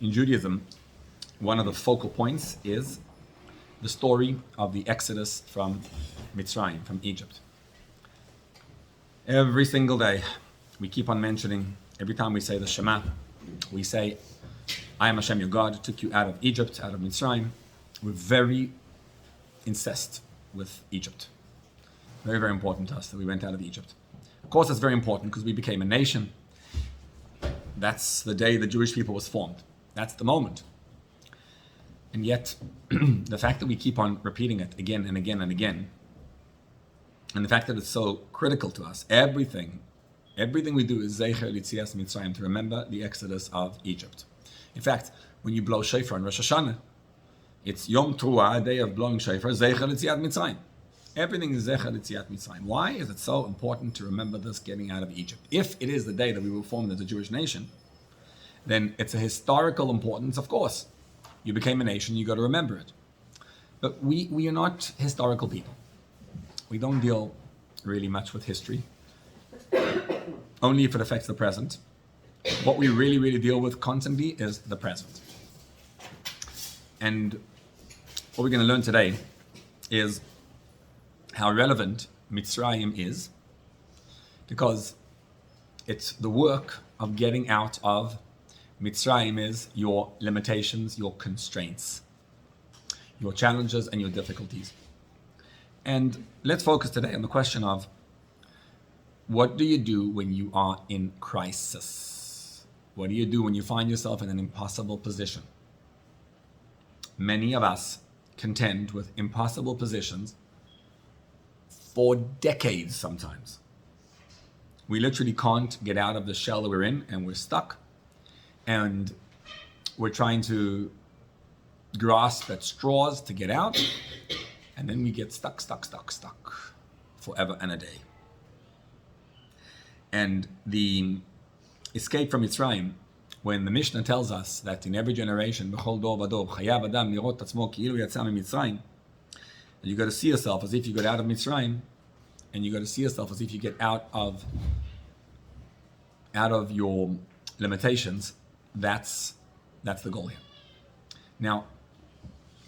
In Judaism, one of the focal points is the story of the Exodus from Mitzrayim, from Egypt. Every single day, we keep on mentioning, every time we say the Shema, we say, I am Hashem your God, took you out of Egypt, out of Mitzrayim. We're very incensed with Egypt. Very, very important to us that we went out of Egypt. Of course, it's very important because we became a nation. That's the day the Jewish people was formed. That's the moment. And yet, the fact that we keep on repeating it again and again and again, and the fact that it's so critical to us, everything we do is Zeicher L'Tzias Mitzrayim, to remember the Exodus of Egypt. In fact, when you blow shofar on Rosh Hashanah, it's Yom Teruah, a day of blowing shofar, Zeicher L'Tzias Mitzrayim. Everything is Zeicher L'Tzias Mitzrayim. Why is it so important to remember this getting out of Egypt? If it is the day that we were formed as a Jewish nation, then it's a historical importance, of course. You became a nation, you got to remember it. But we are not historical people. We don't deal really much with history, only if it affects the present. What we really, really deal with constantly is the present. And what we're going to learn today is how relevant Mitzrayim is, because it's the work of getting out of Mitzrayim is your limitations, your constraints, your challenges and your difficulties. And let's focus today on the question of, what do you do when you are in crisis? What do you do when you find yourself in an impossible position? Many of us contend with impossible positions for decades sometimes. We literally can't get out of the shell that we're in, and we're stuck. And we're trying to grasp at straws to get out, and then we get stuck forever and a day. And the escape from Mitzrayim, when the Mishnah tells us that in every generation, b'chol dor v'dor, chayav adam lirot atzmo ki'ilu yatsa miMitzrayim, you got to see yourself as if you got out of Mitzrayim, and you got to see yourself as if you get out of your limitations. That's the goal here. Now,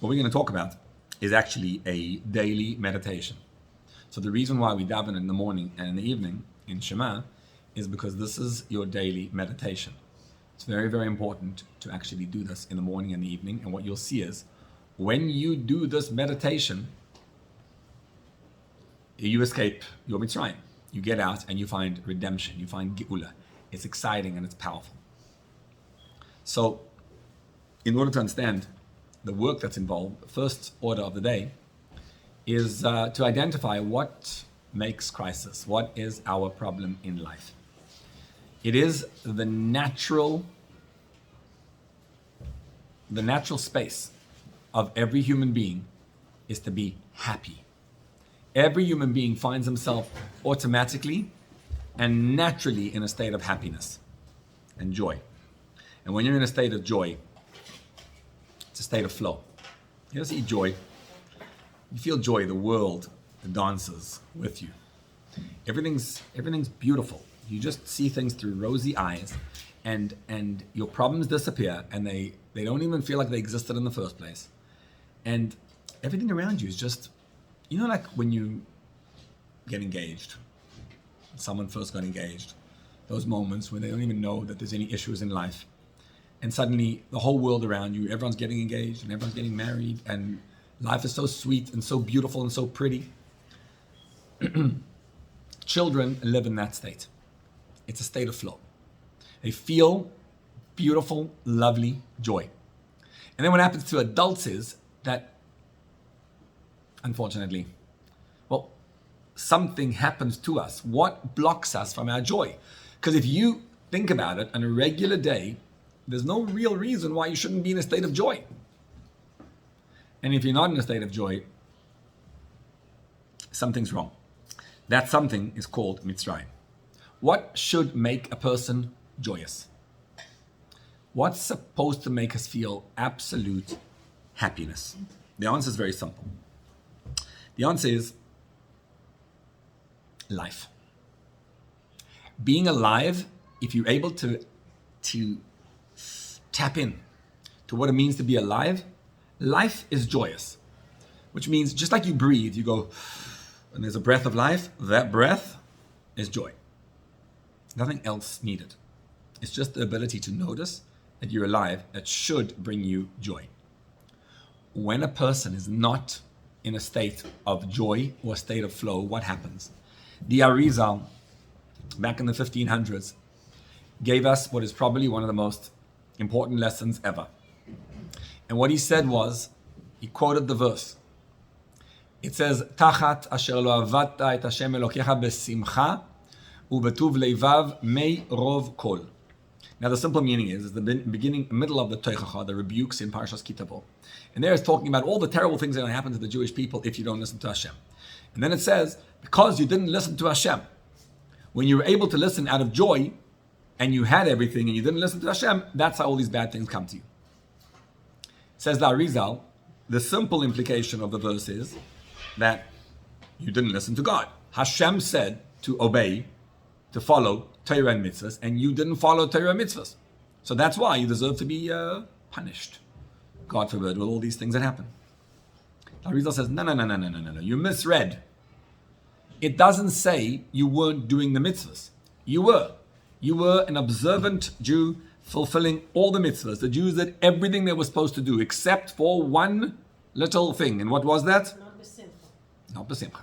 what we're going to talk about is actually a daily meditation. So the reason why we daven in the morning and in the evening in Shema is because this is your daily meditation. It's very, very important to actually do this in the morning and the evening. And what you'll see is, when you do this meditation, you escape your Mitzrayim. You get out and you find redemption. You find Geula. It's exciting and it's powerful. So, in order to understand the work that's involved, the first order of the day is to identify what makes crisis. What is our problem in life? It is the natural space of every human being is to be happy. Every human being finds himself automatically and naturally in a state of happiness and joy. And when you're in a state of joy, it's a state of flow. You don't see joy. You feel joy, the world dances with you. Everything's beautiful. You just see things through rosy eyes, and your problems disappear, and they don't even feel like they existed in the first place. And everything around you is just, like when you get engaged, someone first got engaged, those moments when they don't even know that there's any issues in life. And suddenly the whole world around you, everyone's getting engaged and everyone's getting married, and life is so sweet and so beautiful and so pretty. Children live in that state. It's a state of flow. They feel beautiful, lovely joy. And then what happens to adults is that, unfortunately, something happens to us. What blocks us from our joy? Because if you think about it, on a regular day, there's no real reason why you shouldn't be in a state of joy. And if you're not in a state of joy, something's wrong. That something is called Mitzrayim. What should make a person joyous? What's supposed to make us feel absolute happiness? The answer is very simple. The answer is life. Being alive, if you're able to tap in to what it means to be alive, life is joyous. Which means just like you breathe, you go, and there's a breath of life, that breath is joy. Nothing else needed. It's just the ability to notice that you're alive that should bring you joy. When a person is not in a state of joy or a state of flow, what happens? The Arizal, back in the 1500s, gave us what is probably one of the most important lessons ever. And what he said was, he quoted the verse. It says, Tachat asher lo avadta et Hashem Elokecha besimcha ubetuv leivav mei rov kol. Now the simple meaning is the beginning, middle of the Teichacha, the rebukes in Parshas Kitabo. And there is talking about all the terrible things that are going to happen to the Jewish people if you don't listen to Hashem. And then it says, because you didn't listen to Hashem, when you were able to listen out of joy, and you had everything and you didn't listen to Hashem, that's how all these bad things come to you. Says the Arizal, the simple implication of the verse is that you didn't listen to God. Hashem said to obey, to follow Torah and mitzvahs, and you didn't follow Torah and mitzvahs. So that's why you deserve to be punished, God forbid, with all these things that happen. The Arizal says, no, you misread. It doesn't say you weren't doing the mitzvahs. You were. You were an observant Jew fulfilling all the mitzvahs. The Jews did everything they were supposed to do except for one little thing. And what was that? Not besimcha.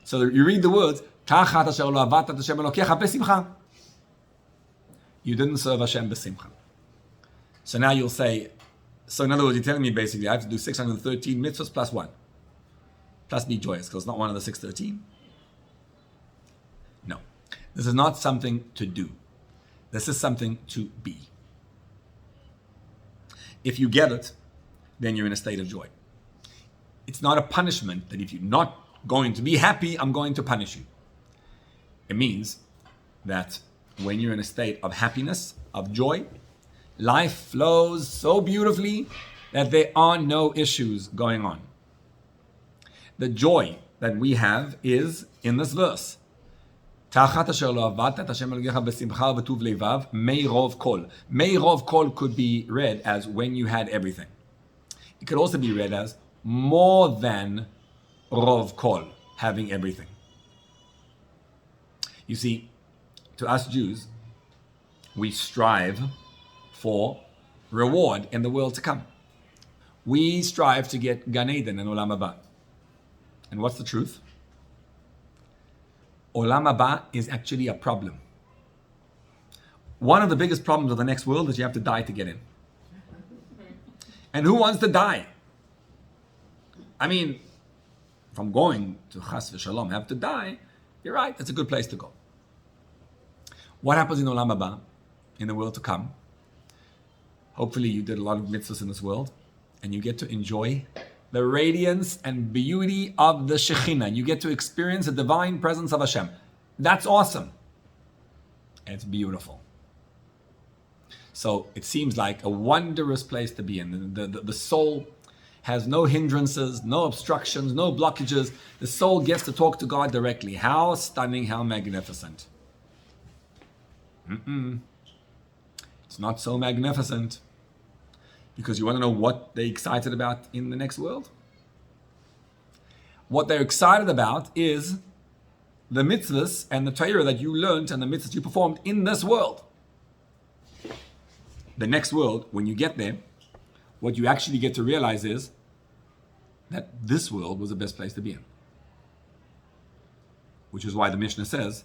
So you read the words, Tachat asher lo avadta et Hashem Elokecha besimcha. You didn't serve Hashem besimcha. So now you'll say, so in other words, you're telling me basically I have to do 613 mitzvahs plus one. Plus be joyous, because it's not one of the 613. No. This is not something to do. This is something to be. If you get it, then you're in a state of joy. It's not a punishment that if you're not going to be happy, I'm going to punish you. It means that when you're in a state of happiness, of joy, life flows so beautifully that there are no issues going on. The joy that we have is in this verse. Tachat asher lo avadta et Hashem Elokecha besimcha ubetuv leivav mei rov kol. Mei rov kol could be read as when you had everything. It could also be read as more than rov kol, having everything. You see, to us Jews, we strive for reward in the world to come. We strive to get Gan Eden and Olam Haba. And what's the truth? Olam Haba is actually a problem. One of the biggest problems of the next world is you have to die to get in. And who wants to die? I mean, if I'm going to Chas v'Shalom, have to die, you're right, it's a good place to go. What happens in Olam Haba, in the world to come? Hopefully you did a lot of mitzvahs in this world, and you get to enjoy the radiance and beauty of the Shekhinah. You get to experience the divine presence of Hashem. That's awesome. And it's beautiful. So it seems like a wondrous place to be in. The soul has no hindrances, no obstructions, no blockages. The soul gets to talk to God directly. How stunning, how magnificent. It's not so magnificent. Because you want to know what they're excited about in the next world? What they're excited about is the mitzvahs and the Torah that you learned and the mitzvahs you performed in this world. The next world, when you get there, what you actually get to realize is that this world was the best place to be in. Which is why the Mishnah says,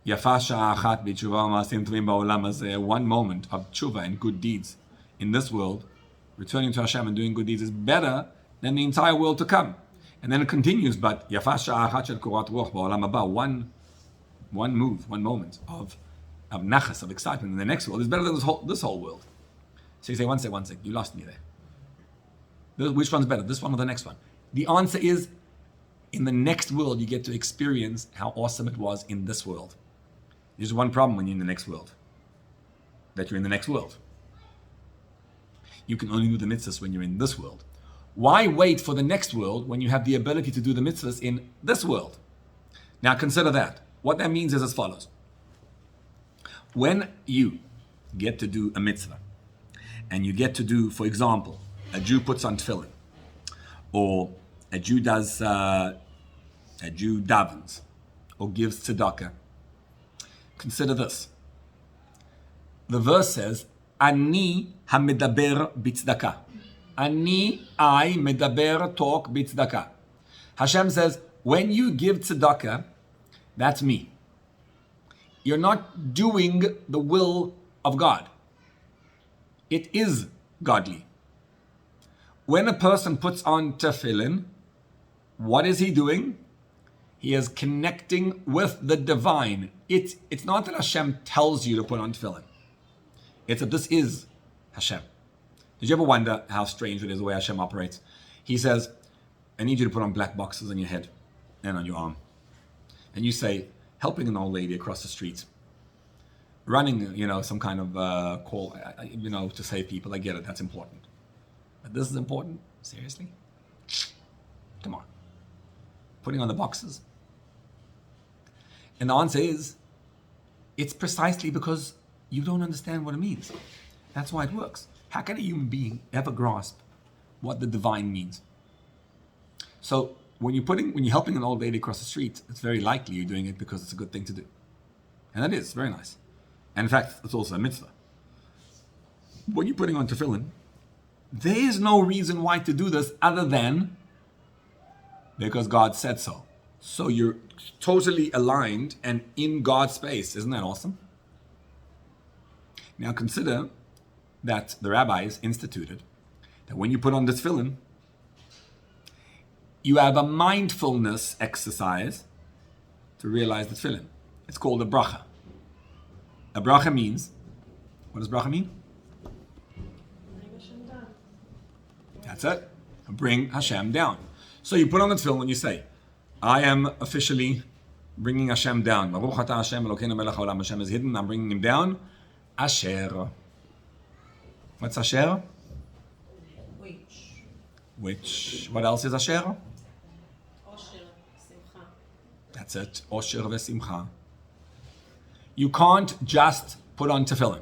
Yafa sha'a achat b'tshuva u'ma'asim tovim ba'olam hazeh. One moment of tshuva and good deeds in this world, returning to Hashem and doing good deeds, is better than the entire world to come. And then it continues, but yafa sha'a achat shel korat ruach ba'olam haba. One move, one moment of nachas, of excitement in the next world is better than this whole world. So you say, one sec, you lost me there. Which one's better, this one or the next one? The answer is, in the next world, you get to experience how awesome it was in this world. There's one problem when you're in the next world, that you're in the next world. You can only do the mitzvahs when you're in this world. Why wait for the next world when you have the ability to do the mitzvahs in this world? Now consider that. What that means is as follows. When you get to do a mitzvah, and you get to do, for example, a Jew puts on tefillin, or a Jew davens, or gives tzedakah. Consider this. The verse says, Ani hamedaber b'tzedakah. I medaber, talk b'tzedakah. Hashem says, when you give tzedakah, that's me. You're not doing the will of God. It is godly. When a person puts on tefillin, what is he doing? He is connecting with the divine. It's not that Hashem tells you to put on tefillin. It's that this is Hashem. Did you ever wonder how strange it is the way Hashem operates? He says, I need you to put on black boxes on your head and on your arm. And you say, helping an old lady across the street, running, some kind of call, to save people. I get it, that's important. But this is important? Seriously? Come on. Putting on the boxes? And the answer is, it's precisely because you don't understand what it means. That's why it works. How can a human being ever grasp what the divine means? So when you're helping an old lady across the street, it's very likely you're doing it because it's a good thing to do. And that is very nice. And in fact, it's also a mitzvah. When you're putting on tefillin, there is no reason why to do this other than because God said so. So you're totally aligned and in God's space. Isn't that awesome? Now consider that the rabbis instituted that when you put on the tefillin, you have a mindfulness exercise to realize the tefillin. It's called a bracha. A bracha means, what does bracha mean? That's it. Bring Hashem down. So you put on the tefillin and you say, I am officially bringing Hashem down. Baruch atah Hashem Elokeinu melech haolam. Hashem is hidden, I'm bringing him down. Asher. What's Asher? Which? What else is Asher? Osher, Simcha. That's it. Osher vesimcha. You can't just put on tefillin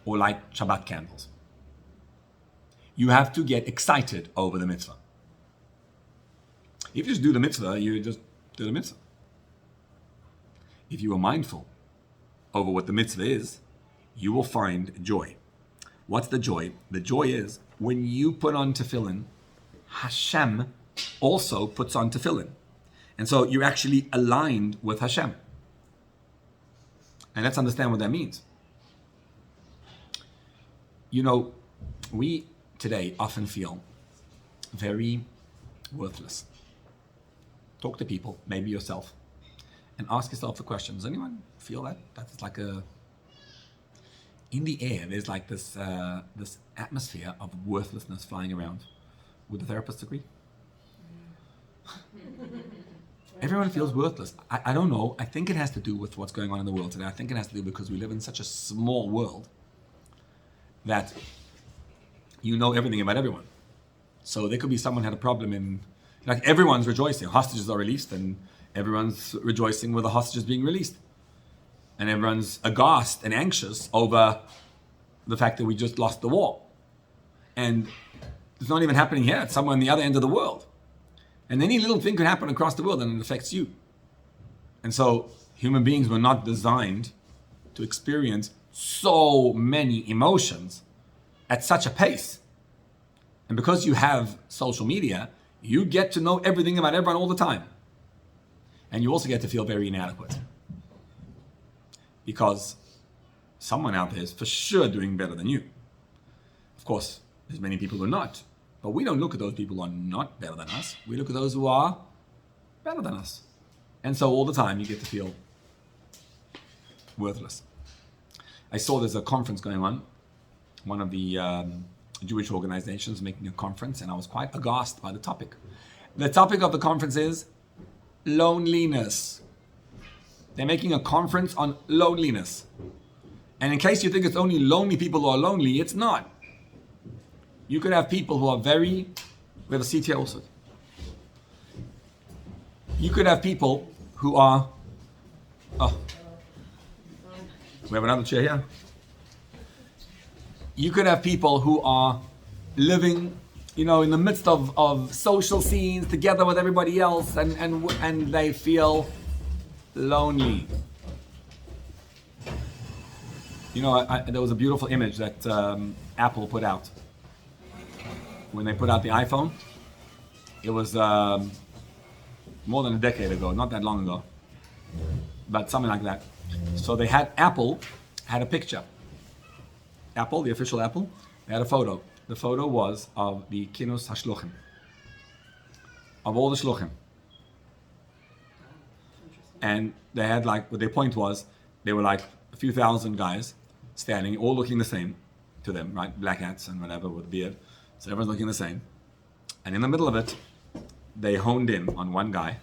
or light Shabbat candles. You have to get excited over the mitzvah. If you just do the mitzvah, you just do the mitzvah. If you are mindful over what the mitzvah is, you will find joy. What's the joy? The joy is when you put on tefillin, Hashem also puts on tefillin. And so you're actually aligned with Hashem. And let's understand what that means. We today often feel very worthless. Talk to people, maybe yourself, and ask yourself the question. Does anyone feel that? That's like in the air, there's like this atmosphere of worthlessness flying around. Would the therapist agree? Everyone feels worthless. I don't know. I think it has to do with what's going on in the world today. I think it has to do because we live in such a small world that you know everything about everyone. So there could be someone had a problem in, like everyone's rejoicing. Hostages are released and everyone's rejoicing with the hostages being released. And everyone's aghast and anxious over the fact that we just lost the war. And it's not even happening here. It's somewhere on the other end of the world. And any little thing could happen across the world and it affects you. And so human beings were not designed to experience so many emotions at such a pace. And because you have social media, you get to know everything about everyone all the time. And you also get to feel very inadequate. Because someone out there is for sure doing better than you. Of course, there's many people who are not. But we don't look at those people who are not better than us. We look at those who are better than us. And so all the time you get to feel worthless. I saw there's a conference going on. One of the Jewish organizations making a conference, and I was quite aghast by the topic. The topic of the conference is loneliness. They're making a conference on loneliness. And in case you think it's only lonely people who are lonely, it's not. You could have people who are we have a seat here also. You could have people who are, we have another chair here. You could have people who are living, in the midst of social scenes together with everybody else, and they feel lonely. There was a beautiful image that Apple put out. When they put out the iPhone, it was more than a decade ago, not that long ago, but something like that. So Apple had a picture. Apple, the official Apple, they had a photo. The photo was of the Kinus HaShluchim, of all the Shluchim. And they had what their point was, they were like a few thousand guys standing, all looking the same to them, right? Black hats and whatever with a beard. So everyone's looking the same. And in the middle of it, they honed in on one guy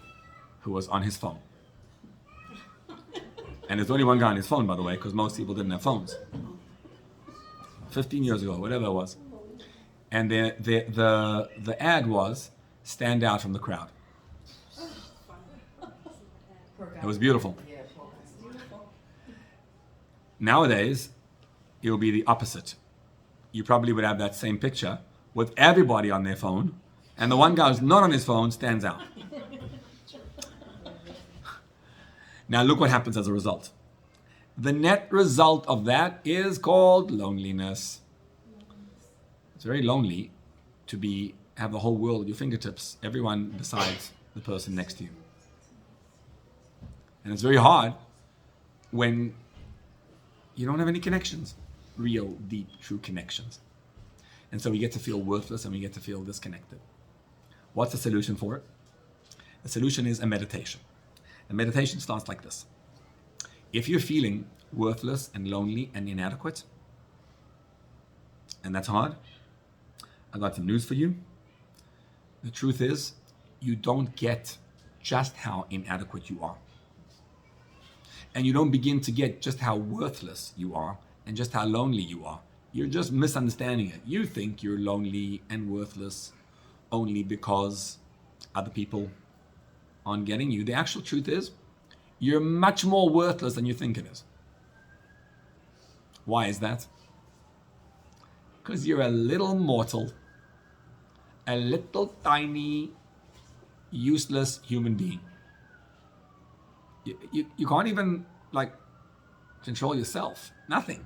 who was on his phone. And there's only one guy on his phone, by the way, because most people didn't have phones. 15 years ago, whatever it was. And the ad was, stand out from the crowd. It was beautiful. Nowadays, it will be the opposite. You probably would have that same picture with everybody on their phone, and the one guy who's not on his phone stands out. Now look what happens as a result. The net result of that is called loneliness. It's very lonely to have the whole world at your fingertips, everyone besides the person next to you. And it's very hard when you don't have any connections, real, deep, true connections. And so we get to feel worthless and we get to feel disconnected. What's the solution for it? The solution is a meditation. The meditation starts like this. If you're feeling worthless and lonely and inadequate, and that's hard, I've got some news for you. The truth is, you don't get just how inadequate you are. And you don't begin to get just how worthless you are and just how lonely you are. You're just misunderstanding it. You think you're lonely and worthless only because other people aren't getting you. The actual truth is, you're much more worthless than you think it is. Why is that? Because you're a little mortal, a little tiny, useless human being. You can't even control yourself. Nothing.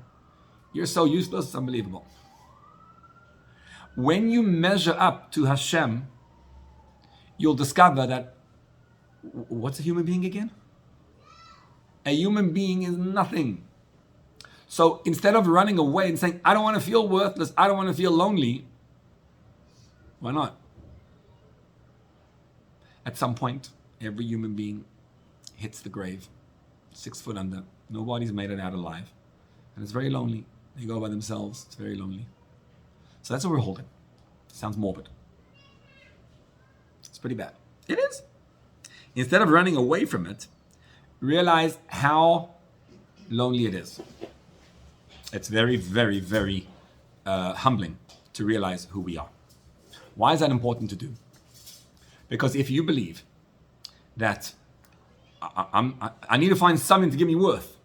You're so useless, it's unbelievable. When you measure up to Hashem, you'll discover that, what's a human being again? A human being is nothing. So instead of running away and saying, I don't want to feel worthless, I don't want to feel lonely, why not? At some point, every human being hits the grave, 6 foot under. Nobody's made it out alive. And it's very lonely. They go by themselves. It's very lonely. So that's what we're holding. Sounds morbid. It's pretty bad. It is. Instead of running away from it, realize how lonely it is. It's very, very, very humbling to realize who we are. Why is that important to do? Because if you believe that I need to find something to give me worth,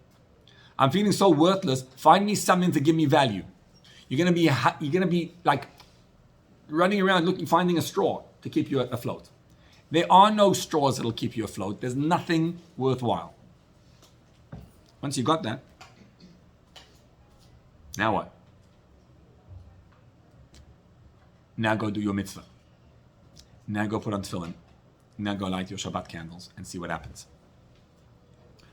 I'm feeling so worthless, find me something to give me value. You're gonna be like running around finding a straw to keep you afloat. There are no straws that'll keep you afloat. There's nothing worthwhile. Once you got that, now what? Now go do your mitzvah. Now go put on tefillin. Now go light your Shabbat candles and see what happens.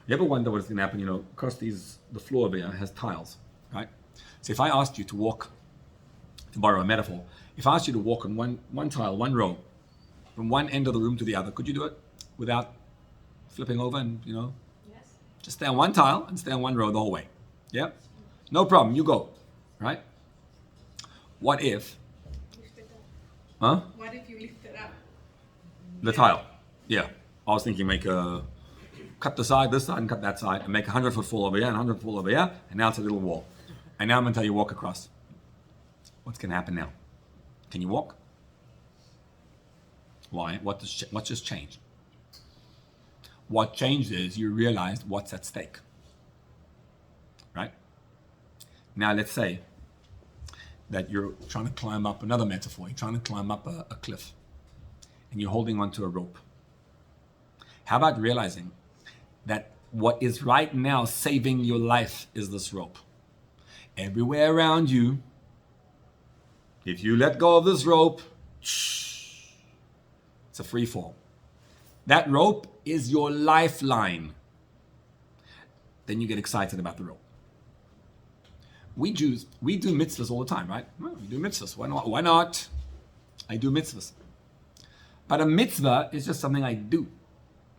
You ever wonder what's going to happen? Of course, the floor over here has tiles, right? So if I asked you to walk, to borrow a metaphor, if I asked you to walk on one tile, one row, from one end of the room to the other, could you do it without flipping over and, Yes. just stay on one tile and stay on one row the whole way? Yeah? No problem, you go, right? What if? Lift it up. Huh? What if you lift it up? The tile. Yeah. I was thinking cut the side, this side, and cut that side, and make 100-foot fall over here and 100-foot fall over here, and now it's a little wall. And now I'm going to tell you walk across. What's going to happen now? Can you walk? Why? What just changed? What changed is you realized what's at stake. Right? Now let's say that you're trying to climb up, another metaphor, you're trying to climb up a cliff and you're holding onto a rope. How about realizing that what is right now saving your life is this rope? Everywhere around you, if you let go of this rope, it's a free fall. That rope is your lifeline. Then you get excited about the rope. We Jews, we do mitzvahs all the time, right? Well, we do mitzvahs. Why not? Why not? I do mitzvahs. But a mitzvah is just something I do.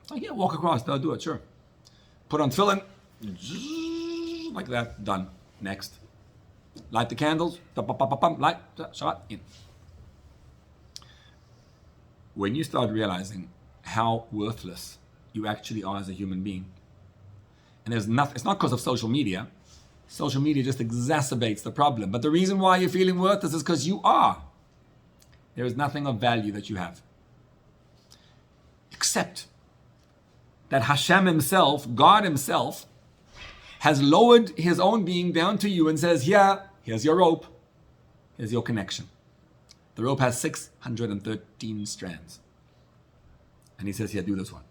Like, yeah, walk across, I'll do it, sure. Put on tefillin, like that, done. Next. Light the candles, light, Shabbat, in. When you start realizing how worthless you actually are as a human being, and there's nothing, it's not because of social media. Social media just exacerbates the problem. But the reason why you're feeling worthless is because you are. There is nothing of value that you have. Except that Hashem himself, God himself, has lowered his own being down to you and says, yeah, here's your rope. Here's your connection. The rope has 613 strands. And he says, yeah, do this one.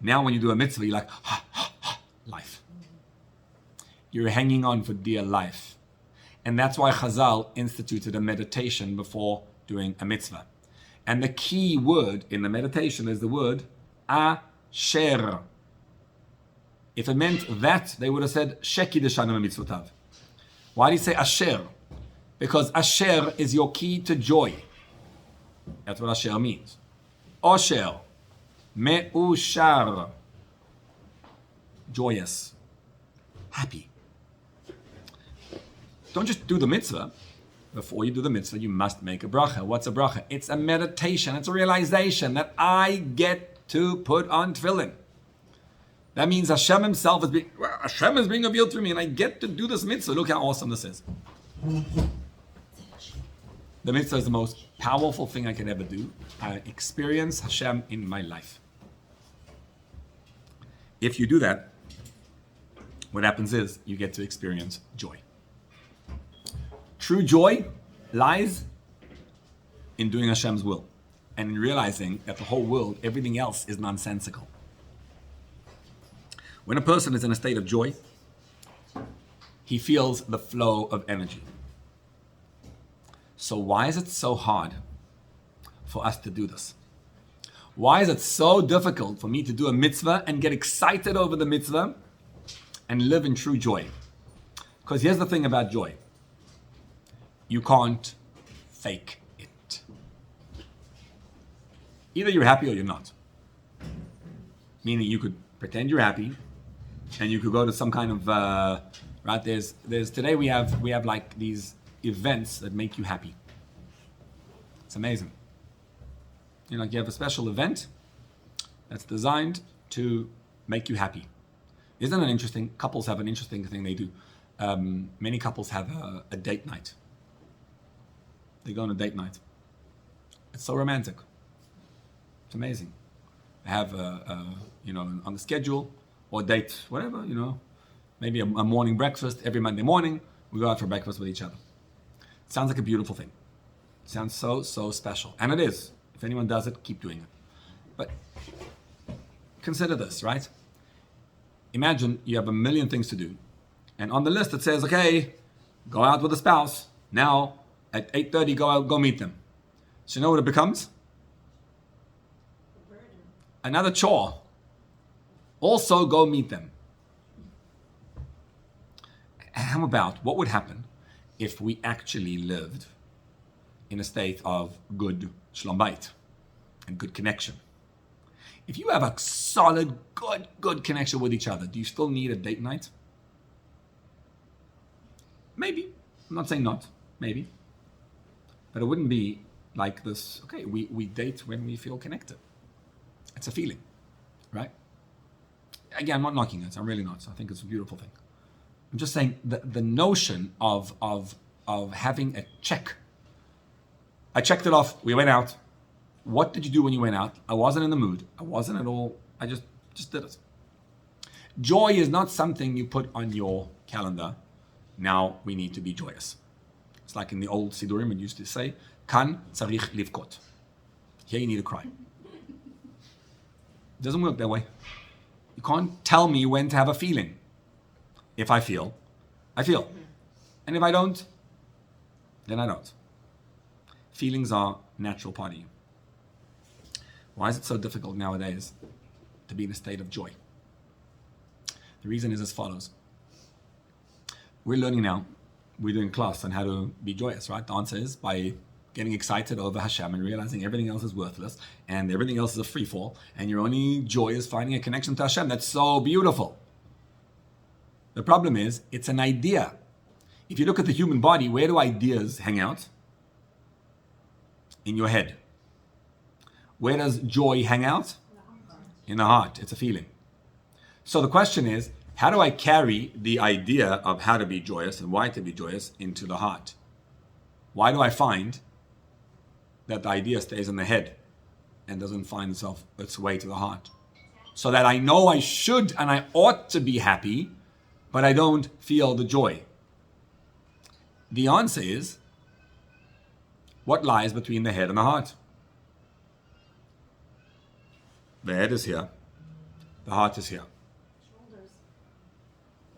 Now when you do a mitzvah, you're like, life. You're hanging on for dear life. And that's why Chazal instituted a meditation before doing a mitzvah. And the key word in the meditation is the word asher. If it meant that, they would have said sheki deshanu mitzvotav. Why do you say asher? Because asher is your key to joy. That's what asher means. Osher, meushar, joyous, happy. Don't just do the mitzvah. Before you do the mitzvah, you must make a bracha. What's a bracha? It's a meditation. It's a realization that I get to put on tefillin. That means Hashem himself is being, Hashem is being revealed through me, and I get to do this mitzvah. Look how awesome this is. The mitzvah is the most powerful thing I could ever do. I experience Hashem in my life. If you do that, what happens is you get to experience joy. True joy lies in doing Hashem's will and in realizing that the whole world, everything else is nonsensical. When a person is in a state of joy, he feels the flow of energy. So why is it so hard for us to do this? Why is it so difficult for me to do a mitzvah and get excited over the mitzvah and live in true joy? Because here's the thing about joy. You can't fake it. Either you're happy or you're not. Meaning you could pretend you're happy, and you could go to some kind of right. There's today we have like these events that make you happy. It's amazing. You know, like you have a special event that's designed to make you happy. Isn't it interesting? Couples have an interesting thing they do. Many couples have a date night. They go on a date night. It's so romantic. It's amazing. They have on the schedule or date, whatever, maybe a morning breakfast every Monday morning. We go out for breakfast with each other. It sounds like a beautiful thing. It sounds so, so special. And it is. If anyone does it, keep doing it. But consider this, right? Imagine you have a million things to do. And on the list it says, okay, go out with a spouse. Now, at 8:30, go meet them. So you know what it becomes? Another chore. Also go meet them. How about what would happen if we actually lived in a state of good shalom bayit and good connection? If you have a solid, good connection with each other, do you still need a date night? Maybe. I'm not saying not. Maybe. But it wouldn't be like this, okay, we date when we feel connected. It's a feeling, right? Again, I'm not knocking it. I'm really not. I think it's a beautiful thing. I'm just saying the notion of having a check. I checked it off. We went out. What did you do when you went out? I wasn't in the mood. I wasn't at all. I just did it. Joy is not something you put on your calendar. Now we need to be joyous. It's like in the old Sidurim, it used to say, Kan tzarich livkot. Here you need to cry. It doesn't work that way. You can't tell me when to have a feeling. If I feel, I feel. And if I don't, then I don't. Feelings are natural part of you. Why is it so difficult nowadays to be in a state of joy? The reason is as follows. We're learning now, we're doing class on how to be joyous, right? The answer is by getting excited over Hashem and realizing everything else is worthless and everything else is a free fall and your only joy is finding a connection to Hashem. That's so beautiful. The problem is, it's an idea. If you look at the human body, where do ideas hang out? In your head. Where does joy hang out? In the heart. It's a feeling. So the question is, how do I carry the idea of how to be joyous and why to be joyous into the heart? Why do I find that the idea stays in the head and doesn't find its way to the heart? So that I know I should and I ought to be happy, but I don't feel the joy. The answer is, what lies between the head and the heart? The head is here. The heart is here. Shoulders.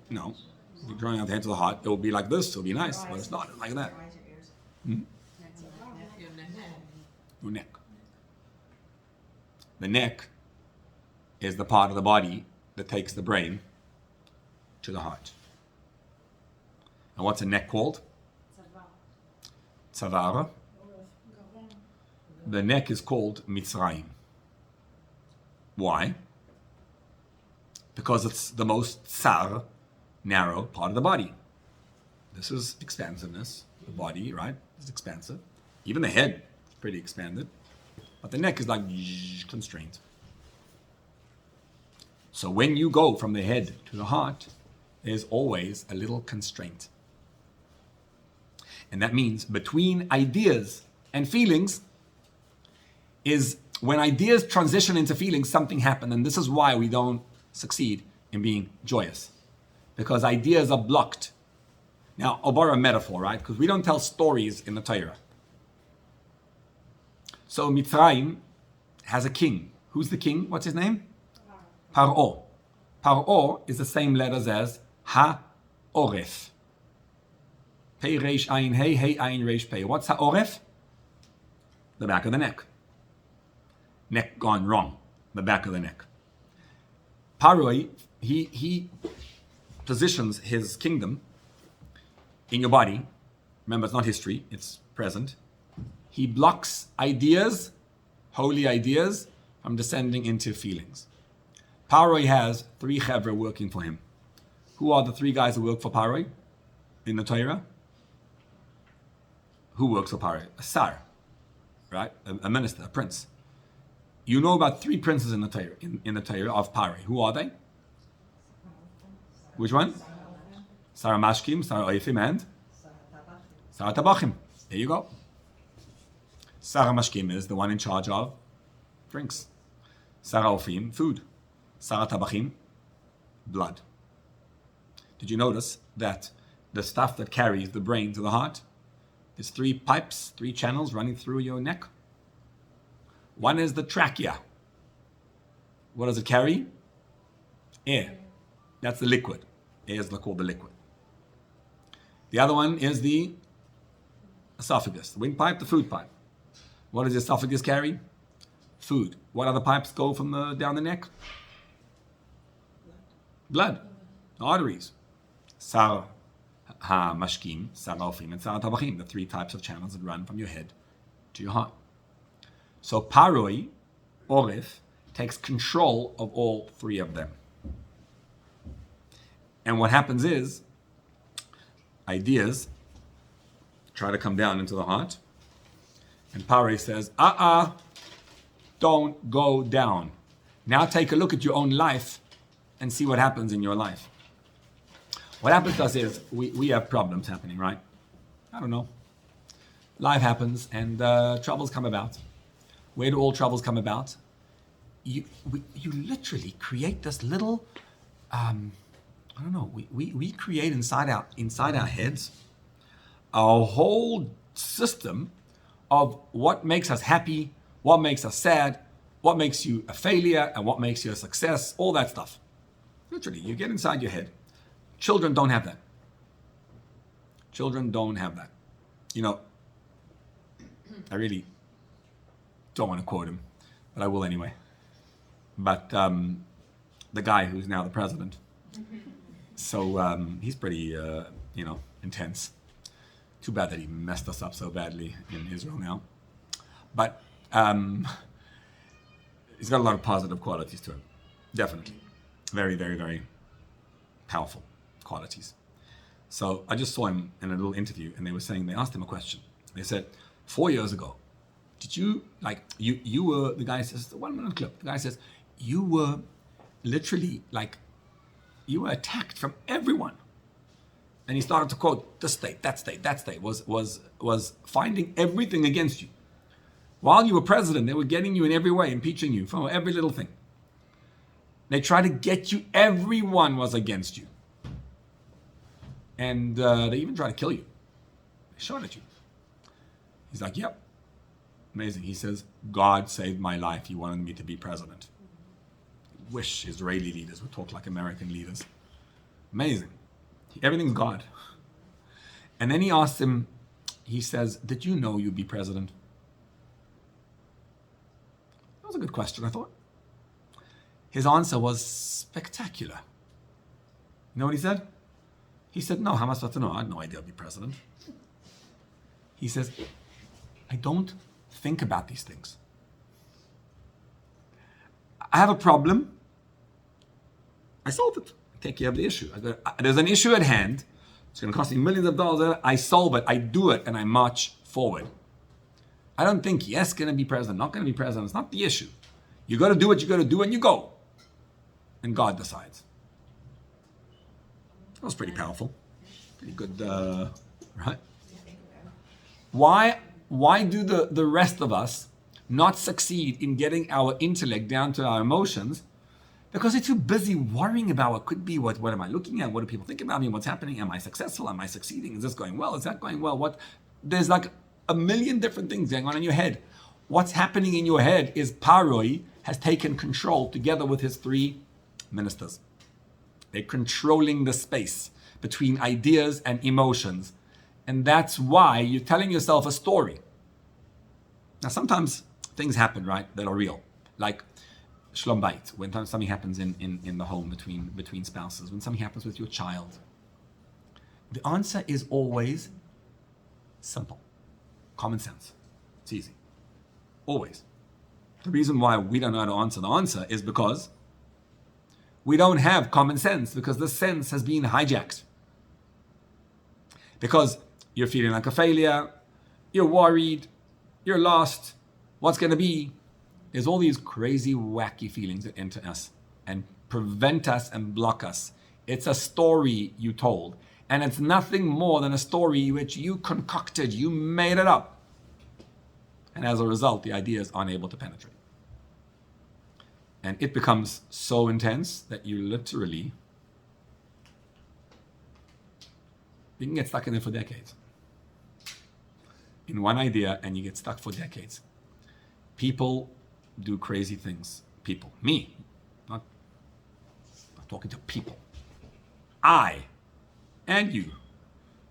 No. If you're drawing out the head to the heart, it will be like this. It'll be nice. But it's not. It's like that. Your neck. The neck is the part of the body that takes the brain to the heart. And what's a neck called? Tzavara. The neck is called Mitzrayim. Why? Because it's the most tsar, narrow part of the body. This is expansiveness. The body, right, is expansive. Even the head is pretty expanded. But the neck is like constrained. So when you go from the head to the heart, there's always a little constraint. And that means between ideas and feelings is when ideas transition into feelings, something happens. And this is why we don't succeed in being joyous. Because ideas are blocked. Now, I'll borrow a metaphor, right? Because we don't tell stories in the Torah. So Mitzrayim has a king. Who's the king? What's his name? Paro. Paro is the same letters as Ha-Oref. Pei Reish Ayin Hey, Hey Ayin Reish Pei. What's Ha-Oref? The back of the neck. Neck gone wrong. The back of the neck. Paroi, he positions his kingdom in your body. Remember, it's not history, it's present. He blocks ideas, holy ideas, from descending into feelings. Paroi has 3 chevra working for him. Who are the 3 guys who work for Paroi in the Torah? Who works for Paroi? A sar, right? A minister, a prince. You know about 3 princes in the Torah, in the Torah of Paroi. Who are they? Which one? Sarah Mashkim, Sarah Oifim, and Sarah Tabachim. There you go. Sarah Mashkim is the one in charge of drinks. Sarah Oifim, food. Sarah Tabachim, blood. Did you notice that the stuff that carries the brain to the heart, there's 3 pipes, 3 channels running through your neck? One is the trachea. What does it carry? Air. That's the liquid. Air is called the liquid. The other one is the esophagus, the windpipe, the food pipe. What does the esophagus carry? Food. What other pipes go from down the neck? Blood. Arteries. Sarah ha-mashkim, Sarah ofim, and Sarah tabachim, the 3 types of channels that run from your head to your heart. So Paroi, Oref, takes control of all 3 of them. And what happens is, ideas try to come down into the heart, and Paroi says, don't go down. Now take a look at your own life and see what happens in your life. What happens to us is, we have problems happening, right? I don't know. Life happens and troubles come about. Where do all troubles come about? You literally create this little, I don't know, we create inside our heads a whole system of what makes us happy, what makes us sad, what makes you a failure, and what makes you a success, all that stuff. Literally, you get inside your head. Children don't have that. Children don't have that. You know, I really don't want to quote him, but I will anyway. But the guy who's now the president, so he's pretty, intense. Too bad that he messed us up so badly in Israel now. But he's got a lot of positive qualities to him. Definitely. Very, very, very powerful qualities. So I just saw him in a little interview, and they asked him a question. They said, 4 years ago, did you, you were, the guy says, the 1 minute clip, the guy says, you were literally, you were attacked from everyone. And he started to quote, this state, that state, that state, was finding everything against you. While you were president, they were getting you in every way, impeaching you for every little thing. They tried to get you, everyone was against you. And they even tried to kill you. They shot at you. He's like, yep. Amazing. He says, God saved my life. He wanted me to be president. Wish Israeli leaders would talk like American leaders. Amazing. Everything's God. And then he asks him, he says, did you know you'd be president? That was a good question, I thought. His answer was spectacular. You know what he said? He said, no, how am I supposed to know? I had no idea I'd be president. He says, I don't think about these things. I have a problem. I solve it. I take care of the issue. There's an issue at hand. It's going to cost me millions of dollars. I solve it. I do it, and I march forward. I don't think, yes, going to be president, not going to be president. It's not the issue. You got to do what you got to do, and you go. And God decides. That was pretty powerful. Pretty good, right? Why do the rest of us not succeed in getting our intellect down to our emotions? Because they're too busy worrying about what could be, what am I looking at, what do people think about me, what's happening, am I successful, am I succeeding, is this going well, is that going well, there's like a million different things going on in your head. What's happening in your head is Paroi has taken control together with his 3 ministers. They're controlling the space between ideas and emotions. And that's why you're telling yourself a story. Now, sometimes things happen, right, that are real. Like Shlom Bait, when something happens in the home between spouses, when something happens with your child. The answer is always simple. Common sense. It's easy. Always. The reason why we don't know how to answer the answer is because we don't have common sense, because the sense has been hijacked. Because you're feeling like a failure, you're worried, you're lost, what's going to be? There's all these crazy, wacky feelings that enter us and prevent us and block us. It's a story you told. And it's nothing more than a story which you concocted, you made it up. And as a result, the idea is unable to penetrate. And it becomes so intense that you literally, you can get stuck in it for decades. In one idea, and you get stuck for decades. People do crazy things. People, me, not talking to people. I and you,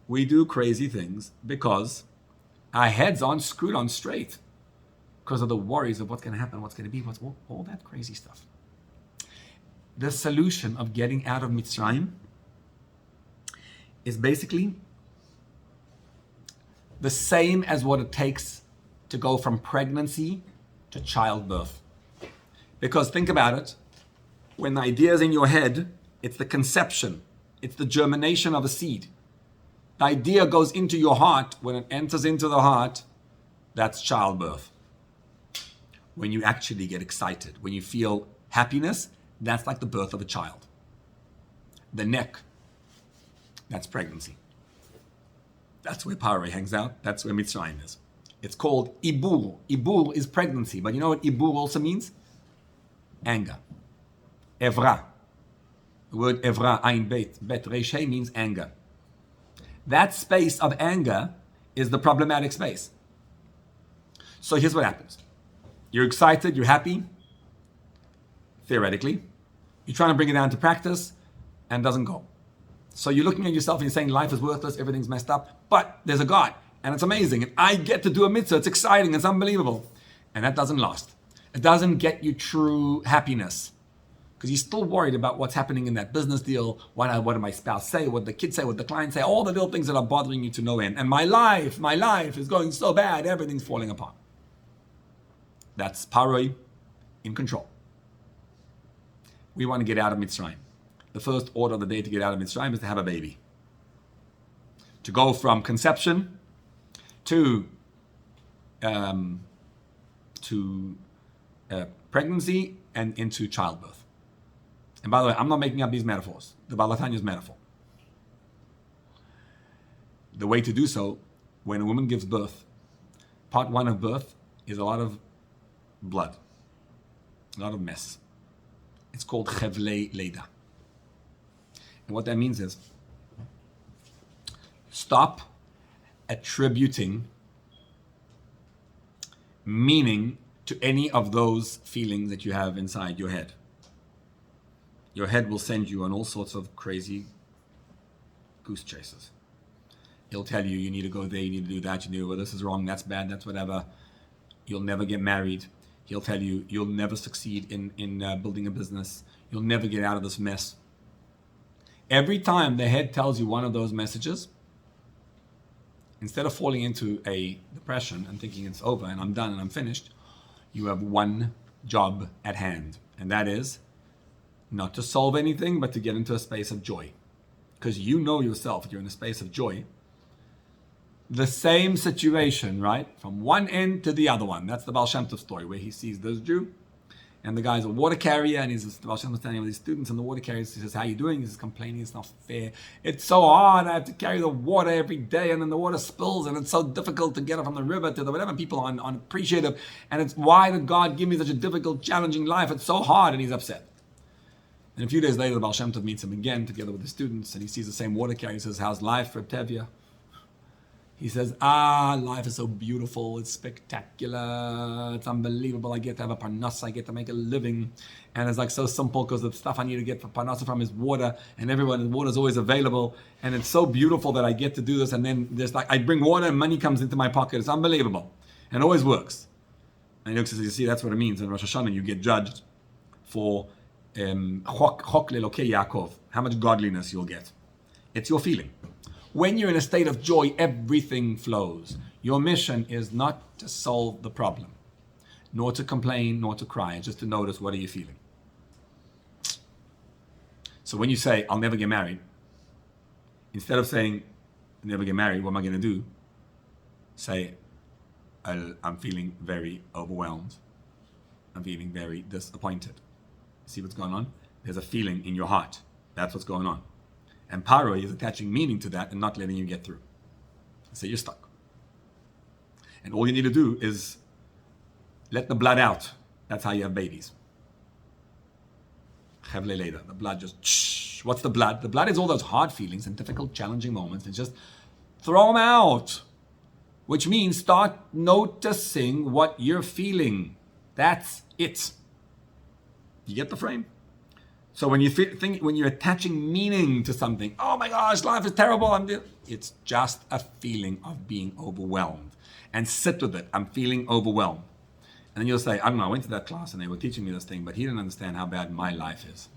we do crazy things because our heads aren't screwed on straight because of the worries of what's going to happen, what's going to be, what's all that crazy stuff. The solution of getting out of Mitzrayim is basically the same as what it takes to go from pregnancy to childbirth. Because think about it, when the idea is in your head, it's the conception, it's the germination of a seed. The idea goes into your heart. When it enters into the heart, that's childbirth. When you actually get excited, when you feel happiness, that's like the birth of a child. The neck, that's pregnancy. That's where Paroi hangs out. That's where Mitzrayim is. It's called Ibur. Ibur is pregnancy. But you know what Ibur also means? Anger. Evra. The word Evra, Ein Bet, Bet Resh He means anger. That space of anger is the problematic space. So here's what happens. You're excited, you're happy, theoretically. You're trying to bring it down to practice, and it doesn't go. So you're looking at yourself and you're saying life is worthless, everything's messed up, but there's a God, and it's amazing, and I get to do a mitzvah, it's exciting, it's unbelievable. And that doesn't last. It doesn't get you true happiness. Because you're still worried about what's happening in that business deal, what did my spouse say, what the kids say, what the clients say, all the little things that are bothering you to no end. And my life is going so bad, everything's falling apart. That's paroi in control. We want to get out of Mitzrayim. The first order of the day to get out of Mitzrayim is to have a baby. To go from conception to pregnancy and into childbirth. And by the way, I'm not making up these metaphors. The Baal HaTanya's metaphor. The way to do so, when a woman gives birth, part one of birth is a lot of blood, a lot of mess. It's called chevlei leida. And what that means is, stop attributing meaning to any of those feelings that you have inside your head. Your head will send you on all sorts of crazy goose chases. He'll tell you, you need to go there, you need to do that, you need to, well, this is wrong, that's bad, that's whatever. You'll never get married. He'll tell you, you'll never succeed in building a business. You'll never get out of this mess. Every time the head tells you one of those messages, instead of falling into a depression and thinking it's over and I'm done and I'm finished, you have one job at hand. And that is not to solve anything, but to get into a space of joy. Because you know yourself, you're in a space of joy. The same situation, right? From one end to the other one. That's the Baal Shem Tov story, where he sees this Jew, and the guy's a water carrier, and he's the Baal Shem Tov standing with his students, and the water carrier says, how you doing? He's complaining, it's not fair. It's so hard, I have to carry the water every day, and then the water spills, and it's so difficult to get it from the river to the whatever. People are unappreciative, and it's, why did God give me such a difficult, challenging life? It's so hard, and he's upset. And a few days later, the Baal Shem Tov meets him again, together with the students, and he sees the same water carrier. He says, how's life for Tevya? He says, life is so beautiful, it's spectacular, it's unbelievable, I get to have a parnasa, I get to make a living, and it's like so simple because the stuff I need to get for parnasa from is water, and water is always available, and it's so beautiful that I get to do this, and then there's like, I bring water and money comes into my pocket, it's unbelievable, and it always works. And he looks and says, you see, that's what it means. In Rosh Hashanah, you get judged for chok lelokei Yaakov, how much godliness you'll get. It's your feeling. When you're in a state of joy, everything flows. Your mission is not to solve the problem, nor to complain, nor to cry. It's just to notice, what are you feeling? So when you say, I'll never get married, instead of saying, I'll never get married, what am I going to do? Say, I'm feeling very overwhelmed. I'm feeling very disappointed. See what's going on? There's a feeling in your heart. That's what's going on. And paroi is attaching meaning to that and not letting you get through. So you're stuck. And all you need to do is let the blood out. That's how you have babies. Chevlei leida. The blood just, shh. What's the blood? The blood is all those hard feelings and difficult, challenging moments, and just throw them out. Which means start noticing what you're feeling. That's it. You get the frame? So when when you're attaching meaning to something, oh my gosh, life is terrible. It's just a feeling of being overwhelmed. And sit with it. I'm feeling overwhelmed. And then you'll say, I don't know, I went to that class and they were teaching me this thing, but he didn't understand how bad my life is.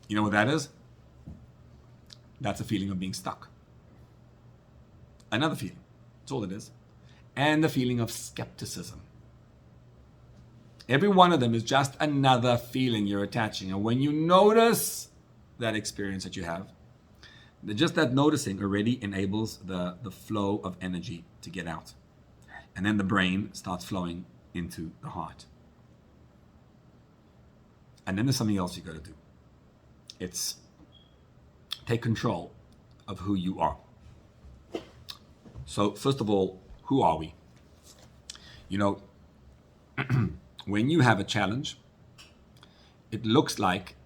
You know what that is? That's a feeling of being stuck. Another feeling. That's all it is. And the feeling of skepticism. Every one of them is just another feeling you're attaching. And when you notice that experience that you have, just that noticing already enables the flow of energy to get out. And then the brain starts flowing into the heart. And then there's something else you got to do. It's take control of who you are. So first of all, who are we? You know, when you have a challenge, it looks like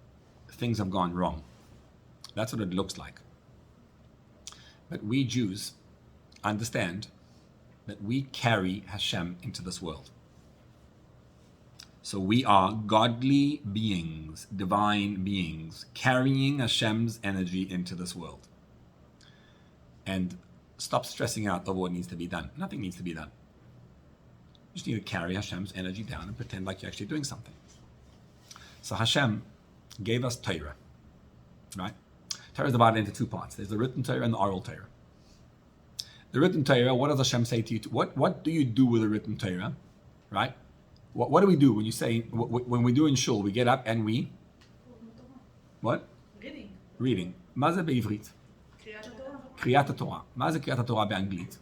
things have gone wrong. That's what it looks like. But we Jews understand that we carry Hashem into this world. So we are godly beings, divine beings, carrying Hashem's energy into this world. And stop stressing out over what needs to be done. Nothing needs to be done. You just need to carry Hashem's energy down and pretend like you're actually doing something. So Hashem gave us Torah, right? Torah is divided into two parts. There's the written Torah and the oral Torah. The written Torah, what does Hashem say to you? What do you do with the written Torah, right? What do we do when you say, when we do in shul, we get up and we, what? Reading. מה זה בעברית? קריאת התורה. מה זה קריאת התורה באנגלית?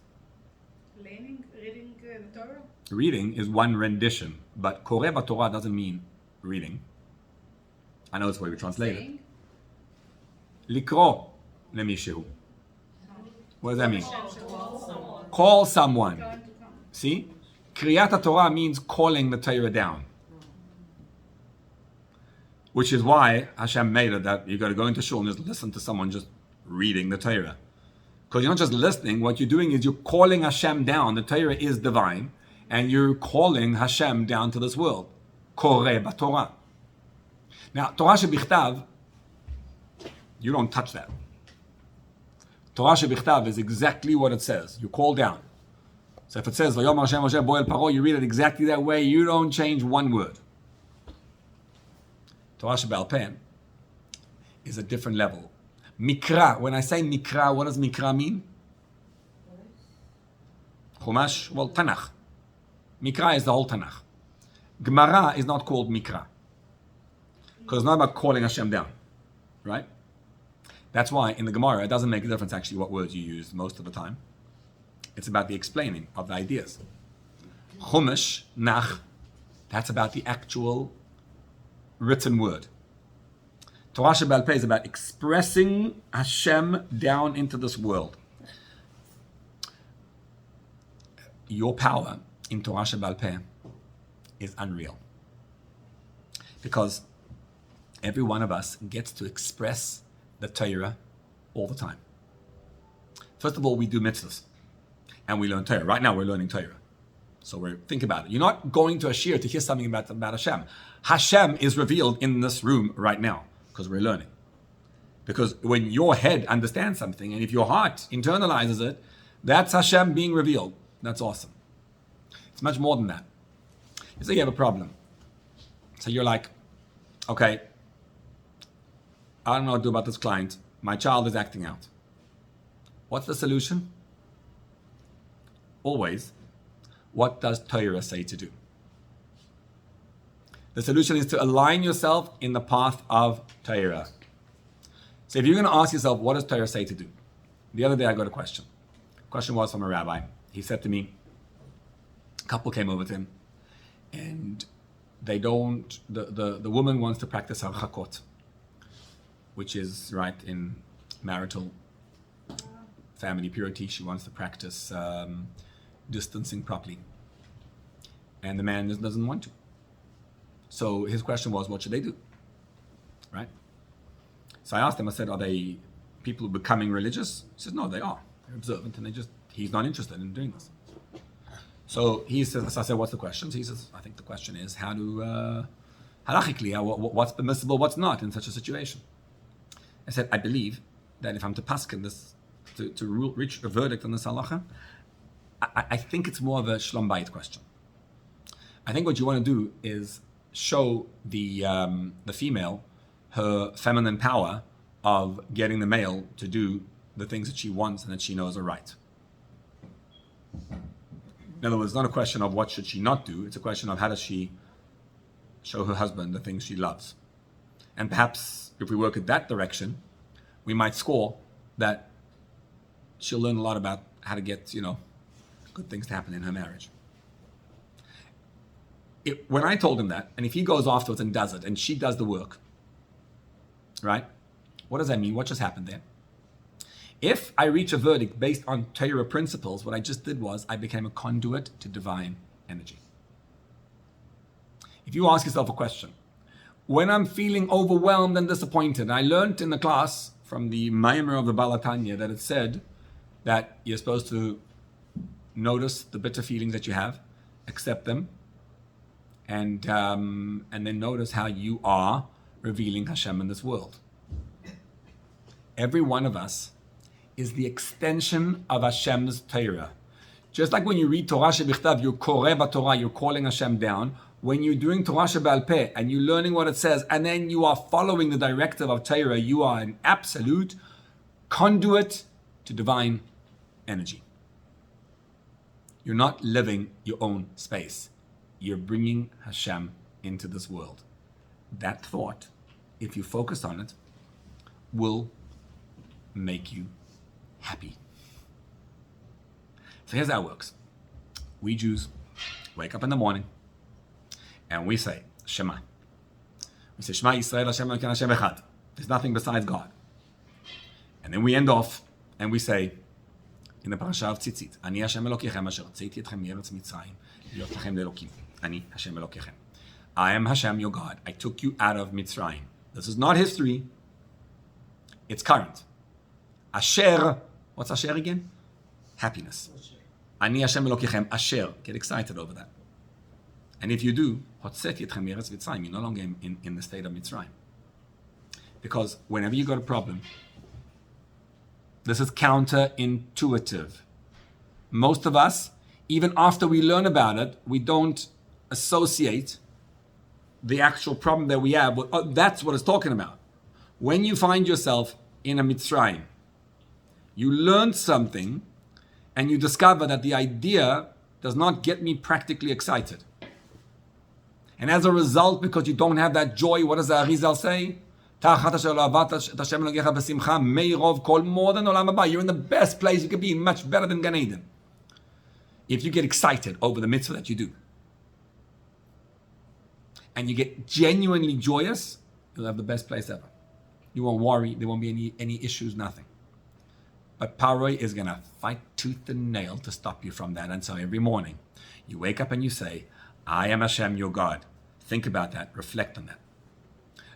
Reading the Torah. Reading is one rendition, but קורא בתורה doesn't mean reading. I know it's the way we translate it. לקרוא למישהו. What does that mean? Call someone. See? Kriyat HaTorah means calling the Torah down. Which is why Hashem made it that you got to go into shul and just listen to someone just reading the Torah. Because you're not just listening, what you're doing is you're calling Hashem down. The Torah is divine, and you're calling Hashem down to this world. Koreh b'Torah. Now, Torah shebichtav, you don't touch that. Torah shebichtav is exactly what it says. You call down. So if it says, Vayom Hashem Moshe Bo'el Paro, you read it exactly that way. You don't change one word. Torah Shebe'al Peh is a different level. Mikra, when I say Mikra, what does Mikra mean? Chumash, well, Tanakh. Mikra is the whole Tanakh. Gemara is not called Mikra. Because it's not about calling Hashem down. Right? That's why in the Gemara, it doesn't make a difference actually what words you use most of the time. It's about the explaining of the ideas. Chumash, Nach, that's about the actual written word. Torah Shebe'al Peh is about expressing Hashem down into this world. Your power in Torah Shebe'al Peh is unreal. Because every one of us gets to express the Torah all the time. First of all, we do mitzvahs. And we learn Torah. Right now, we're learning Torah. So think about it. You're not going to a shir to hear something about Hashem. Hashem is revealed in this room right now because we're learning. Because when your head understands something and if your heart internalizes it, that's Hashem being revealed. That's awesome. It's much more than that. You say you have a problem. So you're like, okay, I don't know what to do about this client. My child is acting out. What's the solution? Always, what does Torah say to do? The solution is to align yourself in the path of Torah. So if you're going to ask yourself, what does Torah say to do? The other day I got a question. The question was from a rabbi. He said to me, a couple came over to him, and they don't, the woman wants to practice harchakot, which is right in marital family purity. She wants to practice distancing properly. And the man just doesn't want to. So his question was, what should they do? Right? So I asked him, I said, are they people becoming religious? He says, no, they are. They're observant and he's not interested in doing this. So he says, so I said, what's the question? So he says, I think the question is how to, halachically, what's permissible, what's not in such a situation? I said, I believe that if I'm to paskin this, to reach a verdict on this halacha, I think it's more of a shlom bayit question. I think what you want to do is show the female her feminine power of getting the male to do the things that she wants and that she knows are right. In other words, it's not a question of what should she not do, it's a question of how does she show her husband the things she loves. And perhaps if we work in that direction, we might score that she'll learn a lot about how to get, good things to happen in her marriage. When I told him that, and if he goes afterwards and does it, and she does the work, right? What does that mean? What just happened there? If I reach a verdict based on Torah principles, what I just did was I became a conduit to divine energy. If you ask yourself a question, when I'm feeling overwhelmed and disappointed, I learned in the class from the Maimer of the Balatanya that it said, that you're supposed to notice the bitter feelings that you have, accept them, and then notice how you are revealing Hashem in this world. Every one of us is the extension of Hashem's Torah. Just like when you read Torah shebichtav, you're koreh b'Torah, you're calling Hashem down. When you're doing Torah shebe'al peh and you're learning what it says, and then you are following the directive of Torah, you are an absolute conduit to divine energy. You're not living your own space. You're bringing Hashem into this world. That thought, if you focus on it, will make you happy. So here's how it works. We Jews wake up in the morning and we say, Shema. We say, Shema Israel, Hashem Elokeinu Hashem Echad. There's nothing besides God. And then we end off and we say, in the parasha of Tzitzit, Ani Hashem Elokechem asher hotzeiti etchem me'eretz Mitzrayim, להיות לכם לאלוקים. Ani Hashem Elokechem. I am Hashem, your God. I took you out of Mitzrayim. This is not history. It's current. Asher, what's Asher again? Happiness. Ani Hashem Elokechem Asher. Get excited over that. And if you do, hotzeti etchem me'eretz Mitzrayim, you're no longer in the state of Mitzrayim. Because whenever you got a problem, this is counterintuitive. Most of us, even after we learn about it, we don't associate the actual problem that we have. But that's what it's talking about. When you find yourself in a Mitzrayim, you learn something and you discover that the idea does not get me practically excited. And as a result, because you don't have that joy, what does the Arizal say? You're in the best place you could be, much better than Gan Eden. If you get excited over the mitzvah that you do, and you get genuinely joyous, you'll have the best place ever. You won't worry, there won't be any issues, nothing. But Paroi is going to fight tooth and nail to stop you from that. And so every morning, you wake up and you say, I am Hashem, your God. Think about that, reflect on that.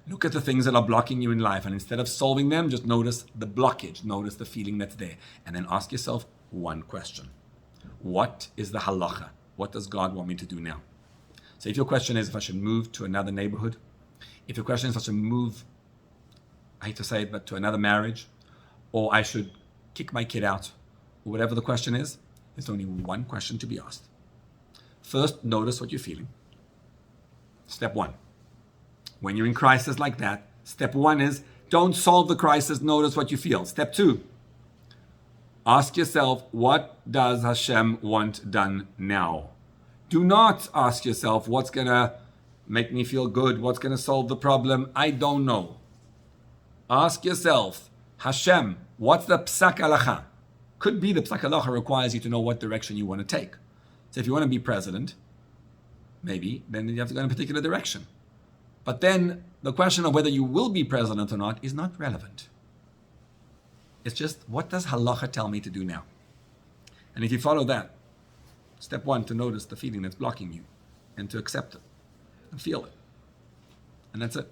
Look at the things that are blocking you in life, and instead of solving them, just notice the blockage, notice the feeling that's there, and then ask yourself one question. What is the halacha? What does God want me to do now? So if your question is if I should move to another neighborhood, if your question is if I should move, I hate to say it, but to another marriage, or I should kick my kid out, or whatever the question is, there's only one question to be asked. First, notice what you're feeling. Step one. When you're in crisis like that, step one is don't solve the crisis, notice what you feel. Step two, ask yourself, what does Hashem want done now? Do not ask yourself, what's going to make me feel good? What's going to solve the problem? I don't know. Ask yourself, Hashem, what's the psak halacha? Could be the psak halacha requires you to know what direction you want to take. So if you want to be president, maybe, then you have to go in a particular direction. But then the question of whether you will be president or not is not relevant. It's just, what does halacha tell me to do now? And if you follow that, step one, to notice the feeling that's blocking you and to accept it and feel it. And that's it.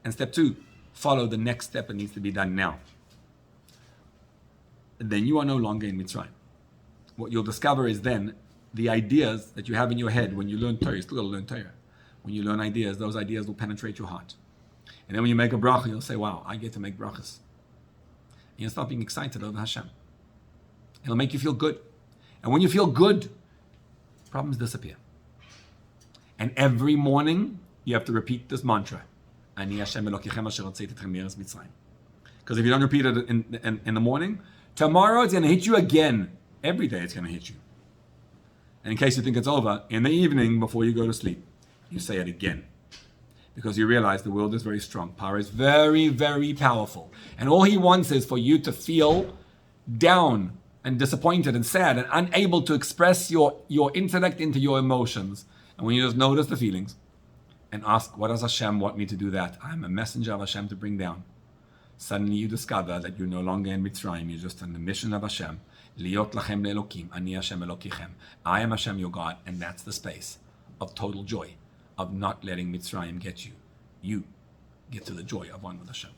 And step two, follow the next step that needs to be done now. And then you are no longer in Mitzrayim. What you'll discover is then the ideas that you have in your head when you learn Torah, you still got to learn Torah. When you learn ideas, those ideas will penetrate your heart. And then when you make a bracha, you'll say, wow, I get to make brachas. And you'll start being excited over Hashem. It'll make you feel good. And when you feel good, problems disappear. And every morning, you have to repeat this mantra. Ani Hashem Elokechem asher hotzeiti etchem me'eretz Mitzrayim. Because if you don't repeat it in the morning, tomorrow it's going to hit you again. Every day it's going to hit you. And in case you think it's over, in the evening before you go to sleep, you say it again. Because you realize the world is very strong. Power is very, very powerful. And all he wants is for you to feel down and disappointed and sad and unable to express your intellect into your emotions. And when you just notice the feelings and ask, what does Hashem want me to do that? I'm a messenger of Hashem to bring down. Suddenly you discover that you're no longer in Mitzrayim. You're just on the mission of Hashem. Liot lachem le'elokim, ani Hashem elokechem. I am Hashem your God, and that's the space of total joy, of not letting Mitzrayim get you. You get to the joy of one with Hashem.